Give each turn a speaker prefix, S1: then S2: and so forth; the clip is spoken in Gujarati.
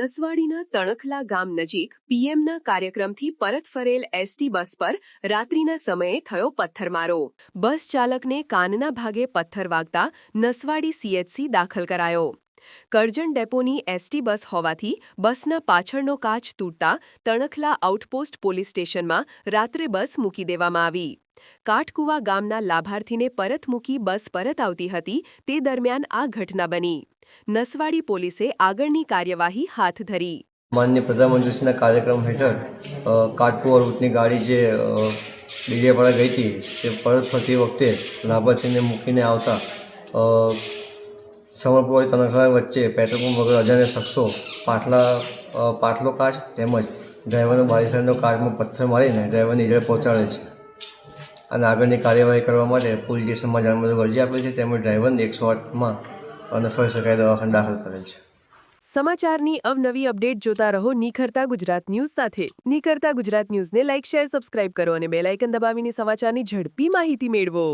S1: નસવાડીના તણખલા ગામ નજીક પીએમના કાર્યક્રમથી પરત ફરેલ એસટી બસ પર રાત્રિના સમયે થયો પથ્થરમારો. બસ ચાલકને કાનના ભાગે પથ્થર વાગતા નસવાડી સીએચસી દાખલ કરાયો. કરજણ ડેપોની એસટી બસ હોવાથી બસના પાછળનો કાચ તૂટતા તણખલા આઉટપોસ્ટ પોલીસ સ્ટેશનમાં રાત્રે બસ મૂકી દેવામાં આવી. કાટકુવા ગામના લાભાર્થીને પરત મૂકી બસ પરત આવતી હતી તે દરમિયાન આ ઘટના બની. નસવાડી પોલીસે આગળની કાર્યવાહી હાથ ધરી.
S2: માનનીય પ્રધાનમંત્રીશ્રીના કાર્યક્રમ હેઠળ કાટકુવા રૂટની ગાડી જે ડેડિયાપાડા ગઈ હતી તે પરત ફરતી વખતે લાભાર્થીને મૂકીને આવતા સમરપુર તણખલા વચ્ચે પેટ્રોલ પંપ વગર અજાણ્યા શખ્સો પાછલો કાચ તેમજ ડ્રાઈવરનો બારી સાઈડનો કાચમાં પથ્થર મારીને ડ્રાઈવરને ઇજાને પહોંચાડેલ છે અને આગળની કાર્યવાહી કરવા માટે પોલીસ સ્ટેશનમાં જાણવાની અરજી આપેલ છે તેમજ ડ્રાઈવરને 108માં નસવાડી સરકારી દવાખાને દાખલ કરેલ છે.
S1: સમાચારની અવનવી અપડેટ જોતા રહો નિખરતા ગુજરાત ન્યૂઝ સાથે. નિખરતા ગુજરાત ન્યૂઝને લાઇક, શેર, સબસ્ક્રાઇબ કરો અને બેલ આઇકન દબાવીને સમાચારની ઝડપી માહિતી મેળવો.